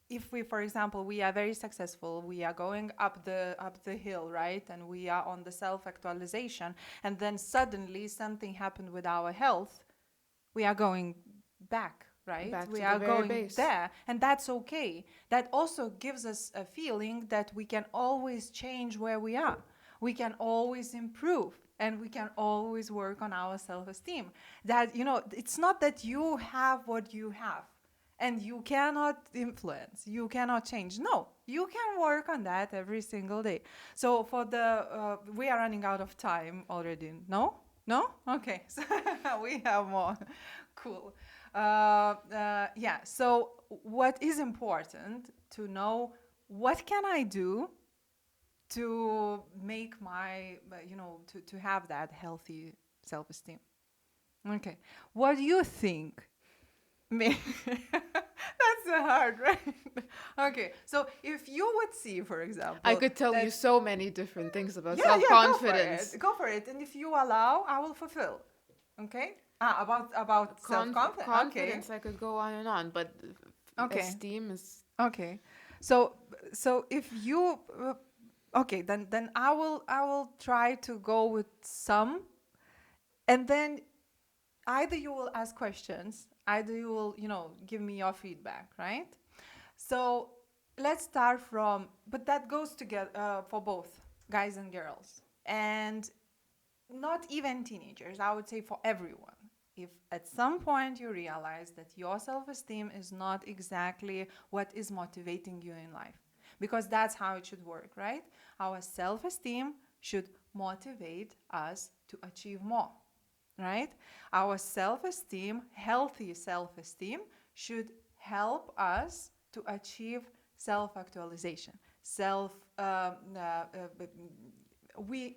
if we, for example, we are very successful, we are going up the hill, right, and we are on the self actualization, and then suddenly something happened with our health, we are going back, right? Back We to the are very going base. there, and that's okay. That also gives us a feeling that we can always change where we are. We can always improve, and we can always work on our self-esteem. That, it's not that you have what you have and you cannot influence, you cannot change. No, you can work on that every single day. So for we are running out of time already. No? No? Okay. So we have more. Cool. Yeah. So what is important to know, what can I do to make my, to have that healthy self-esteem? Okay. What do you think? That's hard, right? Okay. So if you would see, for example, I could tell that, you so many different things about yeah, go for self-confidence. it. Go for it. And if you allow, I will fulfill. Okay? About self-confidence. Okay. Confidence, I could go on and on, but Okay. esteem is. Okay. So if you okay, then I will try to go with some, and then either you will ask questions, either you will, give me your feedback, right? So let's start from, but that goes together for both guys and girls, and not even teenagers. I would say for everyone. If at some point you realize that your self-esteem is not exactly what is motivating you in life, because that's how it should work, right? Our self-esteem should motivate us to achieve more, right? Our self-esteem, healthy self-esteem, should help us to achieve self-actualization.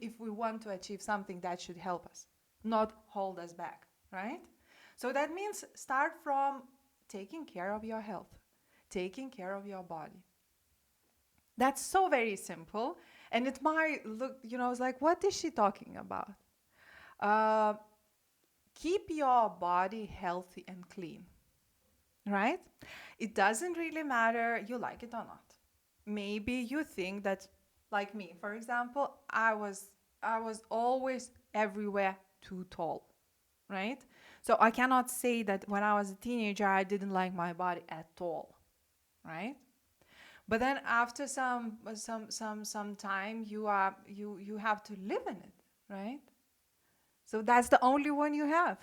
If we want to achieve something, that should help us, not hold us back, right? So that means start from taking care of your health, taking care of your body. That's so very simple, and it might look, it's like, what is she talking about? Uh, Keep your body healthy and clean. right? It doesn't really matter you like it or not. Maybe you think that, like me, for example, I was always everywhere too tall, right? So I cannot say that when I was a teenager I didn't like my body at all, right? But then after some time you have to live in it, right? So that's the only one you have.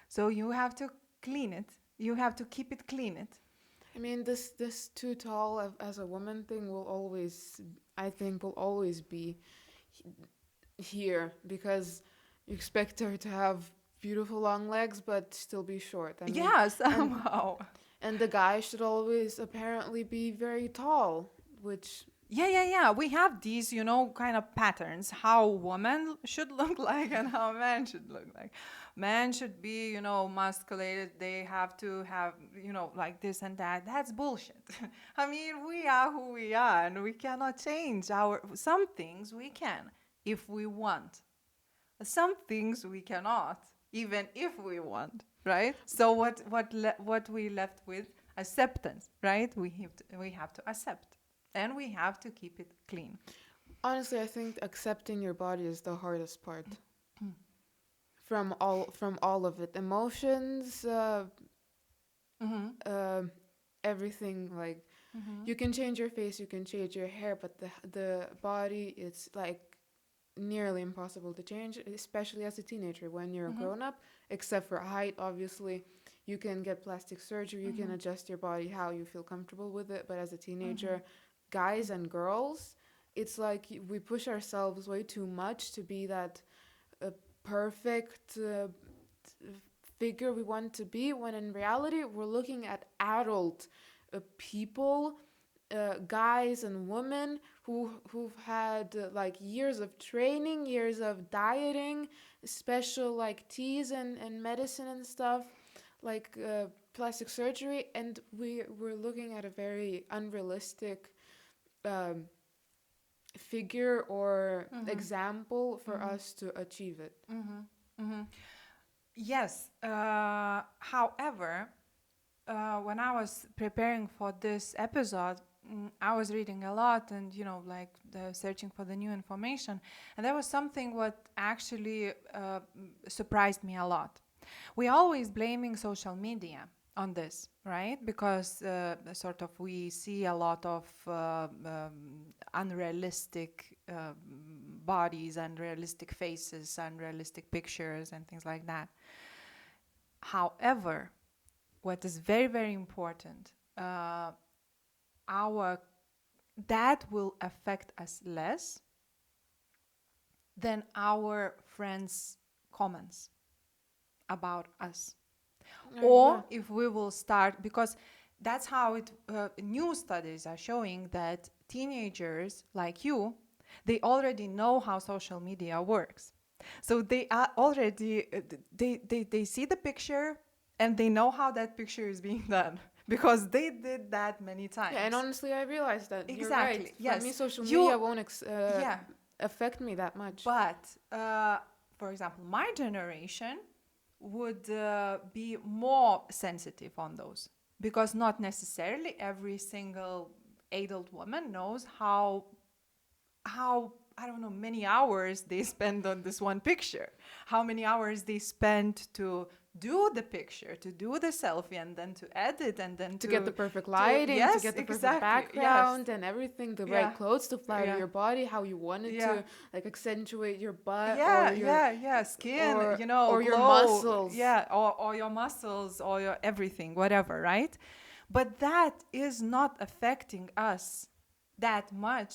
So you have to clean it. You have to keep it clean it. I mean, this too tall as a woman thing will always, I think, will always be here because you expect her to have beautiful long legs but still be short. I mean, Yeah, and somehow. and the guy should always apparently be very tall, which Yeah. We have these, kind of patterns how women should look like and how men should look like. Men should be, musculated. They have to have, like this and that. That's bullshit. I mean, we are who we are, and we cannot change some things we can if we want. Some things we cannot, even if we want, right? So what we left with acceptance, right? We have to accept, and we have to keep it clean. honestly, I think accepting your body is the hardest part from all of it. Emotions, Mm-hmm. uh, everything like Mm-hmm. you can change your face, you can change your hair, but the body it's like nearly impossible to change, especially as a teenager. When you're a Mm-hmm. grown up, except for height, obviously, you can get plastic surgery, you can Mm-hmm. adjust your body how you feel comfortable with it. But as a Mm-hmm. teenager, guys and girls, it's like we push ourselves way too much to be that perfect figure we want to be, when in reality we're looking at adult people, guys and women who've had like years of training, years of dieting, special like teas and medicine and stuff, like plastic surgery, and we're looking at a very unrealistic um, figure or Mm-hmm. example for Mm-hmm. us to achieve it. Mm-hmm. Mm-hmm. Yes. However, when I was preparing for this episode, I was reading a lot and, like searching for the new information. And there was something what actually surprised me a lot. We always blaming social media on this, right? Because sort of we see a lot of unrealistic bodies, unrealistic faces, unrealistic pictures, and things like that. However, what is very very important, our that will affect us less than our friends comments about us, Yeah. or if we will start, because that's how it new studies are showing that teenagers like you, they already know how social media works. So they are already they see the picture and they know how that picture is being done because they did that many Yeah, and times. honestly, I realized that you're right. Exactly. For me, Yes. social media You. won't Yeah. affect me that much. But for example, my generation would be more sensitive on those, because not necessarily every single adult woman knows how I don't know many hours they spend on this one picture, how many hours they spend to do the picture, to do the selfie, and then to edit, and then To get the perfect to lighting, to yes, get the perfect exactly, yes, background and everything, the right yeah, clothes to flatter yeah, your body, how you want it yeah. to like accentuate your butt Yeah, skin, or your glow, muscles. yeah, or your muscles, or your everything, whatever, right? But that is not affecting us that much.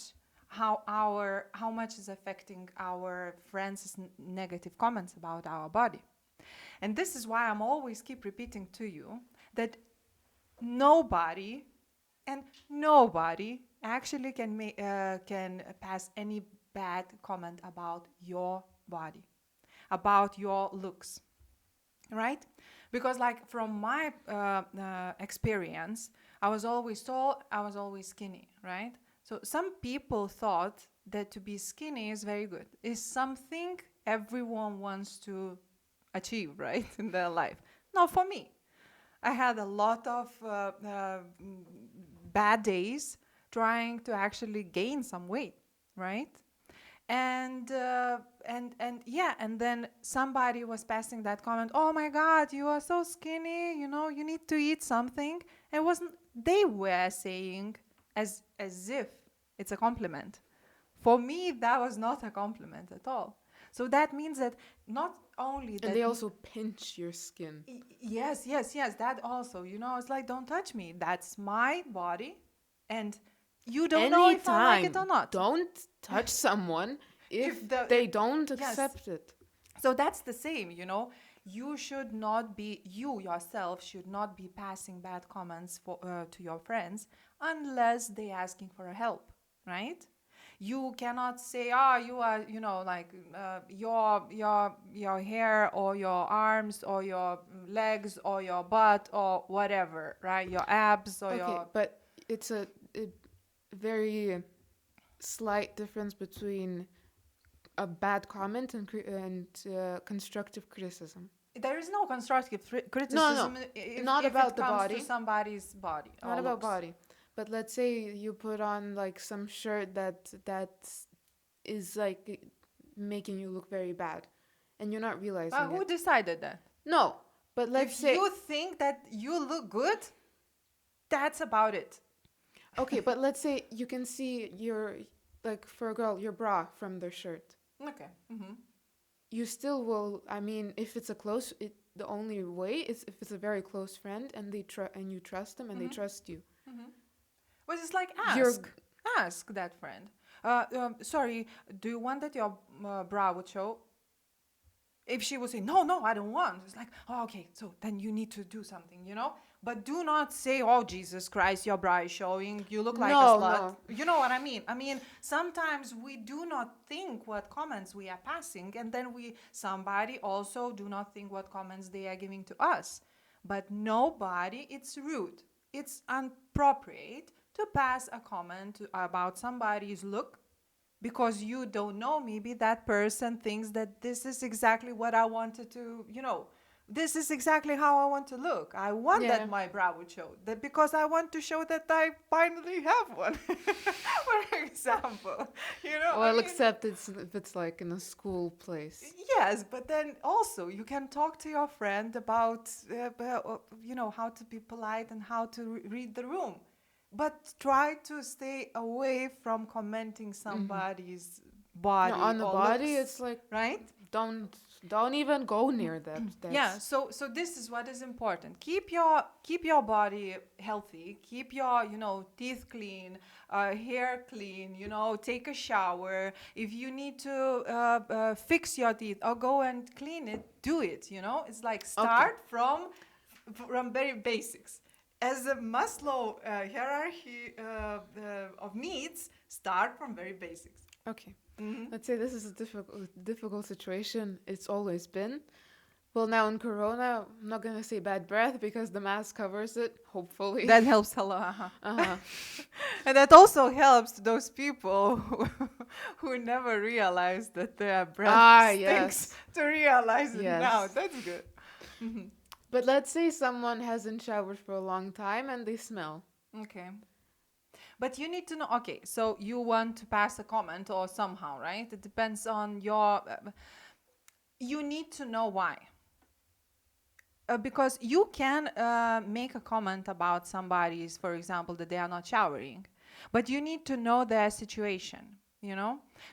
How much is affecting our friends' negative comments about our body. And this is why I'm always keep repeating to you that nobody and nobody actually can pass any bad comment about your body, about your looks, right? Because like from my experience, I was always tall, I was always skinny, right? So some people thought that to be skinny is very good, is something everyone wants to achieve, right, in their life. Not for me. I had a lot of bad days trying to actually gain some weight, right? And yeah, and then somebody was passing that comment, oh my god, you are so skinny, you need to eat something. It wasn't, they were saying as if it's a compliment. For me, that was not a compliment at all. So that means that not only And that they also pinch your skin. yes, yes, yes, that also, it's like, don't touch me, that's my body, and you don't know if I like it or Anytime, not. don't touch someone if they don't yes. accept it. So that's the same, you should not be, you yourself should not be passing bad comments to your friends unless they asking for a help, right? You cannot say, you are, like your hair or your arms or your legs or your butt or whatever, right? Your abs or Okay, your but it's a very slight difference between a bad comment and constructive criticism. there is no constructive No, no, criticism not if it about the comes to body, somebody's body not or about looks. body. But let's say you put on like some shirt that is like making you look very bad, and you're not realizing Who it. decided that? No, but let's If say you think that you look good, that's about it. okay, but let's say you can see your like for a girl your bra from their shirt. Okay. Mm-hmm. You still will. I mean, if it's a close, the only way is if it's a very close friend and and you trust them and they Mm-hmm. trust you. Mm-hmm. Well, it's like You're ask that friend. Sorry, do you want that your bra would show? If she would say, no, no, I don't want, it's like, oh, okay, so then you need to do something, But do not say, oh, Jesus Christ, your bra is showing, you look like a no, slut. no. You know what I mean? I mean, sometimes we do not think what comments we are passing, and then somebody also do not think what comments they are giving to us. But nobody, it's rude. It's inappropriate to pass a comment about somebody's look because you don't know, maybe that person thinks that this is exactly what I wanted to, this is exactly how I want to look. I want Yeah. that my brow would show that because I want to show that I finally have one. For example, Well, except if it's like in a school place. yes, but then also you can talk to your friend about, how to be polite and how to read the room. But try to stay away from commenting somebody's No, body on the or body, looks, it's like right? don't even go near that. Yeah, so this is what is important. Keep your body healthy. Keep your teeth clean, hair clean. Take a shower. If you need to fix your teeth or go and clean it, do it. It's like Okay. start from very basics. As a Maslow hierarchy of needs, start from very basics. Okay. Mm-hmm. Let's say this is a difficult situation. It's always been. Well, now in Corona, I'm not gonna say bad breath because the mask covers it. Hopefully. That helps a lot. Uh-huh. And that also helps those people who never realized that their breath stinks Yes. to realize it Yes. now. That's good. But let's say someone hasn't showered for a long time and they smell. Okay. But you need to know, okay, so you want to pass a comment or somehow, right? It depends on your, you need to know why. Because you can make a comment about somebody's, for example, that they are not showering, but you need to know their situation.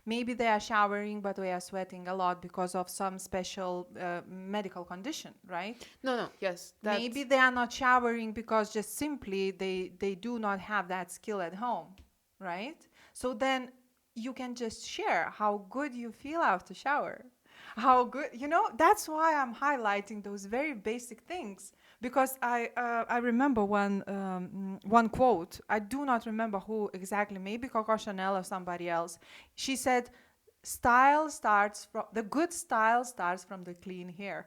Maybe they are showering, but they are sweating a lot because of some special medical condition, right? No, yes. Maybe they are not showering because just simply they do not have that skill at home, right? So then you can just share how good you feel after shower. How good, that's why I'm highlighting those very basic things, because I remember one quote. I do not remember who exactly, maybe Coco Chanel or somebody else. She said, the good style starts from the clean hair.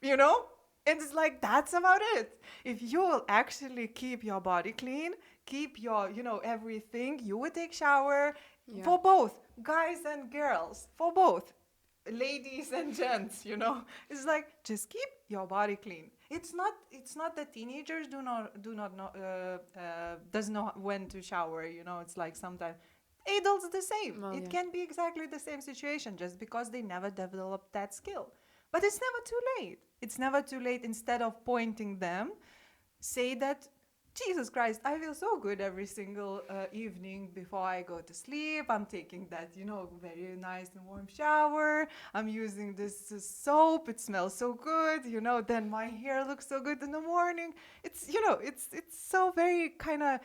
It's like, that's about it. If you will actually keep your body clean, keep your, everything, you would take shower Yeah. for both guys and girls, for both. ladies and gents, it's like just keep your body clean. It's not that teenagers do not know does not when to shower. It's like sometimes adults the same. Well, It yeah. can be exactly the same situation just because they never developed that skill. But it's never too late. It's never too late. Instead of pointing them, say that, Jesus Christ, I feel so good every single evening before I go to sleep. I'm taking that, very nice and warm shower. I'm using this soap. It smells so good, Then my hair looks so good in the morning. It's so very kind of,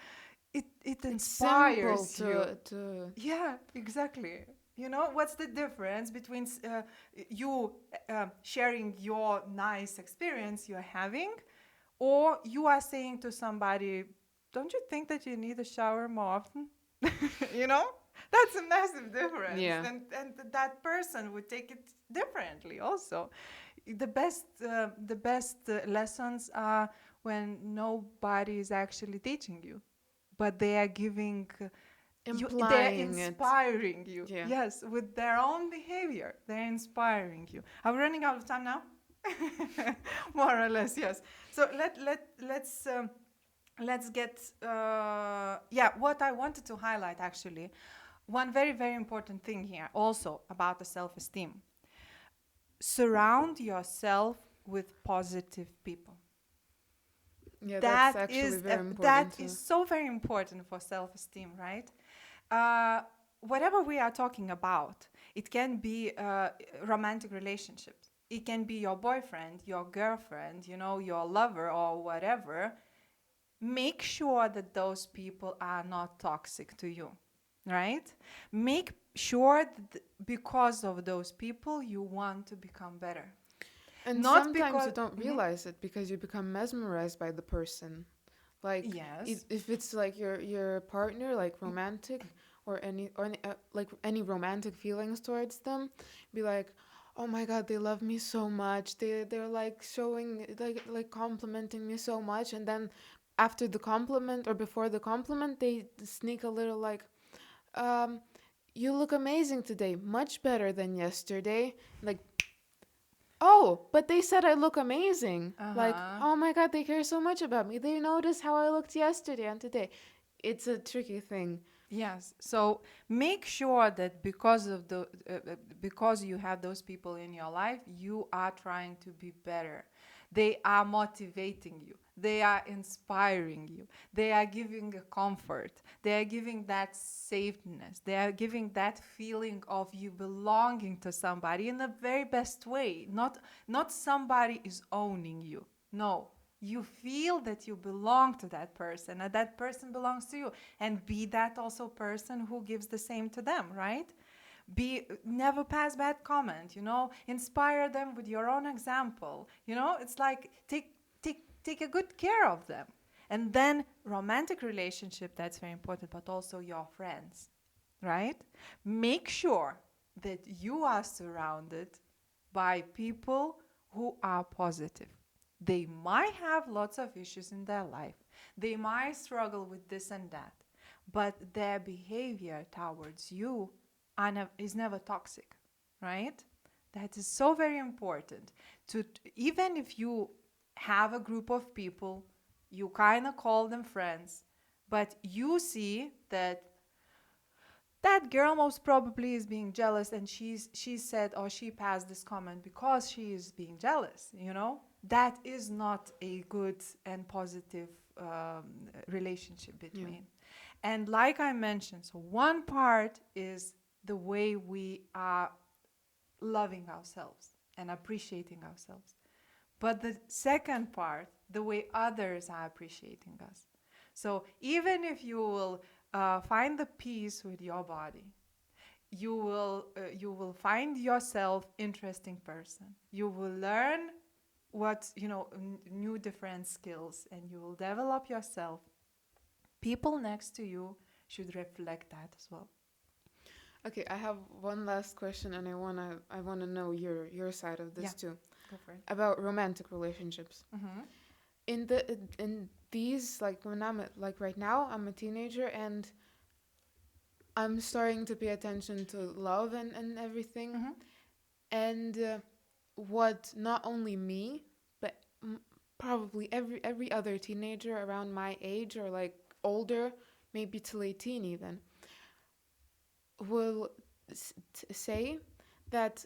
it It's simple inspires you. to Yeah, exactly. What's the difference between you sharing your nice experience you're having, or you are saying to somebody, don't you think that you need a shower more often? you know? That's a massive difference. yeah. And that person would take it differently also. The best lessons are when nobody is actually teaching you, but they are giving they're Implying it. inspiring you. Yeah. Yes, with their own behavior, they're inspiring you. Are we running out of time now? More or less, yes. So let's get what I wanted to highlight, actually, one very, very important thing here also about the self-esteem. Surround yourself with positive people. Yeah, that's that actually is very that important is too. so very important for self-esteem, right? uh, Whatever we are talking about, it can be romantic relationships, it can be your boyfriend, your girlfriend, your lover, or whatever. Make sure that those people are not toxic to you, right? Make sure that because of those people you want to become better, And not sometimes because. you don't Mhm. realize it because you become mesmerized by the person. Like Yes. if it's like your partner, like romantic like any romantic feelings towards them, be like, oh my god, they love me so much. They're like showing like complimenting me so much, and then after the compliment or before the compliment, they sneak a little like, um, you look amazing today, much better than yesterday. Like, oh, but they said I look amazing. Like, Uh-huh. oh my god, they care so much about me. They noticed how I looked yesterday and today. It's a tricky thing. Yes. So make sure that because you have those people in your life, you are trying to be better. They are motivating you. They are inspiring you. They are giving a comfort. They are giving that safeness. They are giving that feeling of you belonging to somebody in the very best way. Not somebody is owning you. No, you feel that you belong to that person and that person belongs to you, and be that also person who gives the same to them, right? Be Never pass bad comment, inspire them with your own example. It's like take a good care of them. And then romantic relationship, that's very important, but also your friends, right? Make sure that you are surrounded by people who are positive. They might have lots of issues in their life. They might struggle with this and that, but their behavior towards you is never toxic, right? That is so very important. Even if you have a group of people, you kind of call them friends, but you see that girl most probably is being jealous, and she said, or she passed this comment because she is being jealous. That is not a good and positive relationship Yeah. between. And like I mentioned, so one part is the way we are loving ourselves and appreciating ourselves, but the second part, the way others are appreciating us. So even if you will find the peace with your body, you will find yourself interesting person. You will learn new different skills, and you will develop yourself. People next to you should reflect that as well. Okay, I have one last question, and I wanna know your side of Yeah, this too, go for it. about romantic relationships. Mm-hmm. In these, like when like right now, I'm a teenager and I'm starting to pay attention to love and everything. Mm-hmm. And what not only me, but probably every other teenager around my age or like older, maybe till 18 even, will say that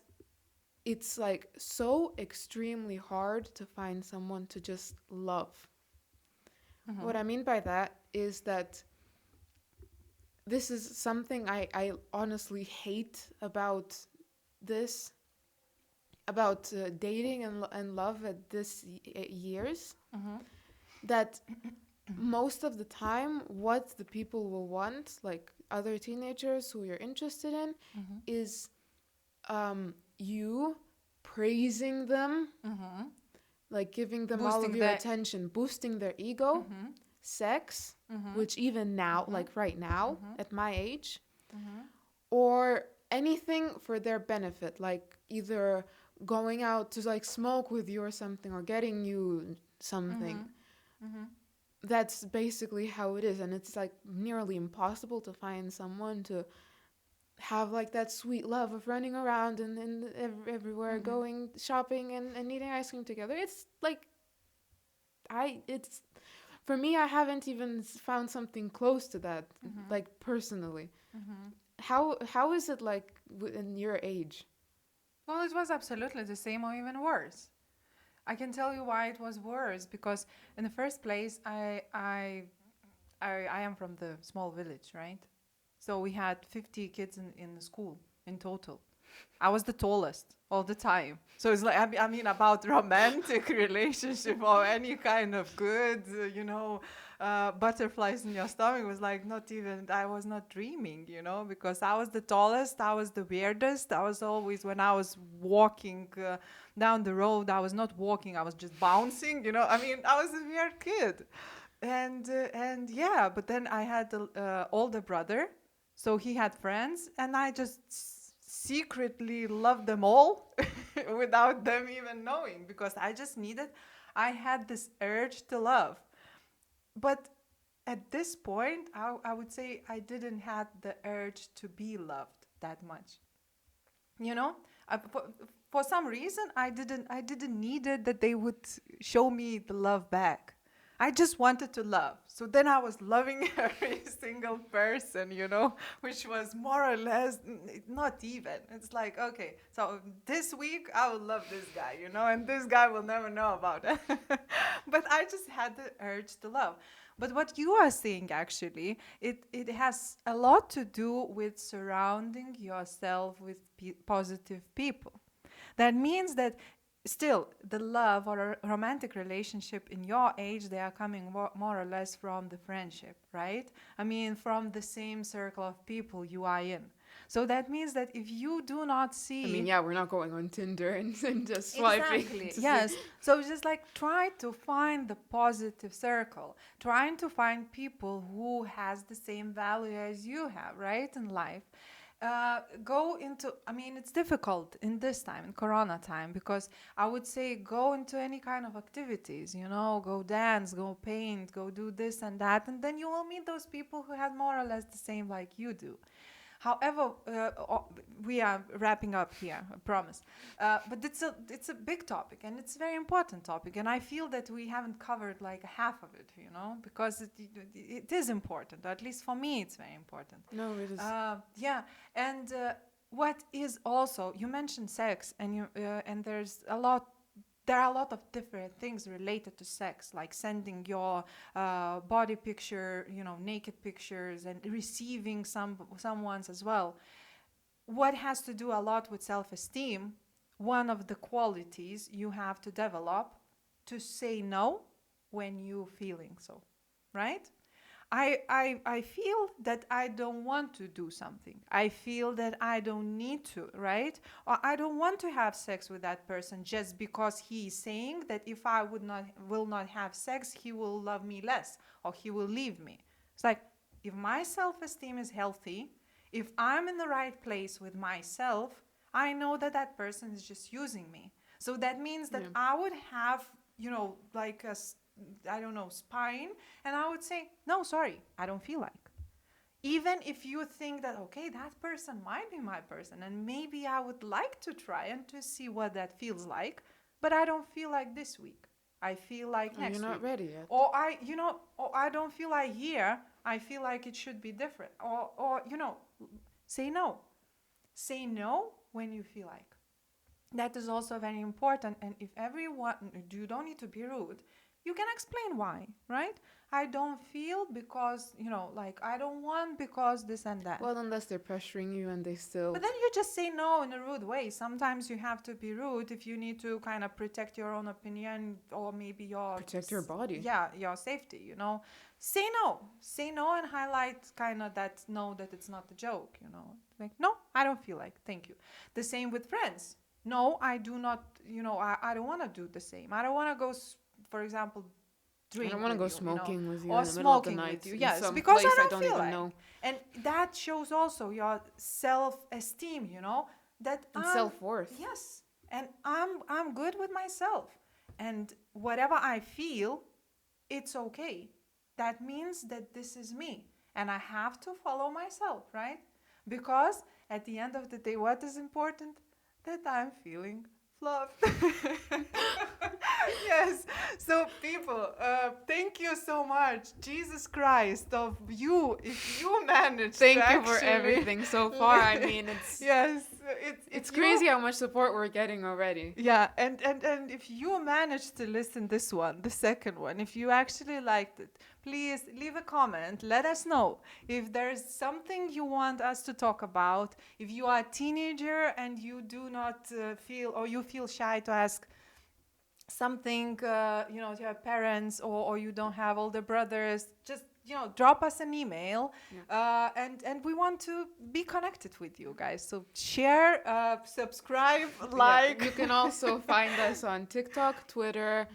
it's like so extremely hard to find someone to just love. Mm-hmm. What I mean by that is that this is something I honestly hate about this, about dating and love at this years, Mm-hmm. that most of the time what the people will want, like other teenagers who you're interested in, Mm-hmm. is you praising them, Mm-hmm. like giving them all of Boosting your the. attention, boosting their ego, Mm-hmm. sex, Mm-hmm. which even now, Mm-hmm. like right now, Mm-hmm. at my age, Mm-hmm. or anything for their benefit, like either going out to like smoke with you or something, or getting you something. Mm-hmm. Mm-hmm. That's basically how it is, and it's like nearly impossible to find someone to have like that sweet love of running around and everywhere, Mm-hmm. going shopping and eating ice cream together. It's like it's for me, I haven't even found something close to that, Mm-hmm. like personally. Mm-hmm. How is it like in your age? Well, it was absolutely the same or even worse. I can tell you why it was worse because in the first place, I am from the small village, right? So we had 50 kids in the school in total. I was the tallest all the time. So it's like, I mean about romantic relationship or any kind of good, butterflies in your stomach was like not even, I was not dreaming, because I was the tallest, I was the weirdest. I was always, when I was walking down the road, I was not walking, I was just bouncing, I mean, I was a weird kid. And yeah, but then I had the older brother, so he had friends, and I just secretly loved them all without them even knowing because I had this urge to love. But at this point, I would say I didn't have the urge to be loved that much. You know, for some reason, I didn't need it that they would show me the love back. I just wanted to love. So then I was loving every single person, which was more or less not even. It's like, okay, so this week I will love this guy, and this guy will never know about it. But I just had the urge to love. But what you are saying actually, it has a lot to do with surrounding yourself with positive people. That means that still the love or a romantic relationship in your age, they are coming more or less from the friendship, right? I mean, from the same circle of people you are in. So that means that if you do not I mean, see. yeah, we're not going on Tinder and just swiping Exactly. to see. Yes. So just like try to find the positive circle, trying to find people who has the same value as you have, right, in life. Go into, I mean, it's difficult in this time, in Corona time, because I would say go into any kind of activities, go dance, go paint, go do this and that, and then you will meet those people who have more or less the same like you do. However, we are wrapping up here, I promise. But it's a big topic and it's a very important topic, and I feel that we haven't covered like half of it, because it is important. At least for me, it's very important. No, it is. Yeah, and what is also, you mentioned sex, and there are a lot of different things related to sex, like sending your body picture, naked pictures, and receiving someone's as well. What has to do a lot with self-esteem, one of the qualities you have to develop to say no when you're feeling so, right? I feel that I don't want to do something. I feel that I don't need to, right? Or I don't want to have sex with that person just because he is saying that if I will not have sex, he will love me less or he will leave me. It's like if my self-esteem is healthy, if I'm in the right place with myself, I know that that person is just using me. So that means that Yeah. I would have, like I don't know, spine, and I would say, no, sorry, I don't feel like. Even if you think that, okay, that person might be my person, and maybe I would like to try and to see what that feels like, but I don't feel like this week. I feel like Or you're next not week. ready yet. Or I don't feel like here. I feel like it should be different. Say no. Say no when you feel like. That is also very important. And if everyone, you don't need to be rude, you can explain why, right? I don't feel because, like I don't want because this and that. Well, unless they're pressuring you and they still. But then you just say no in a rude way. Sometimes you have to be rude if you need to kind of protect your own opinion or maybe your Protect your body. Yeah, your safety. Say no. Say no and highlight kind of that no, that it's not a joke. Like, no, I don't feel like. Thank you. The same with friends. No, I do not, I don't want to do the same. I don't want to go, for example, I drink don't want to with go you, smoking with you or in the middle of the smoking night with you. in Yes, some because place I I don't don't feel even like. know. And that shows also your self-esteem, that And self-worth. yes, and I'm good with myself, and whatever I feel, it's okay. That means that this is me, and I have to follow myself, right? Because at the end of the day, what is important? That I'm feeling loved. Yes. So people, thank you so much. Jesus Christ, of you, if you manage Thank to you for actually everything so far. I mean, it's yes, it's crazy how much support we're getting already. Yeah, and if you managed to listen this one, the second one, if you actually liked it, please leave a comment. Let us know if there's something you want us to talk about. If you are a teenager and you do not feel, or you feel shy to ask something, to your parents, or you don't have older brothers, just drop us an email. And we want to be connected with you guys, so share, subscribe, like. Yeah, you can also find us on TikTok, Twitter,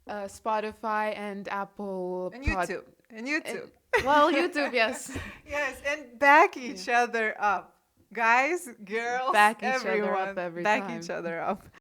Spotify, and Apple and Pod. YouTube and YouTube. Well, YouTube, yes. Yes, and back each other up, guys, girls, Back each everyone, other up every back time. each other up.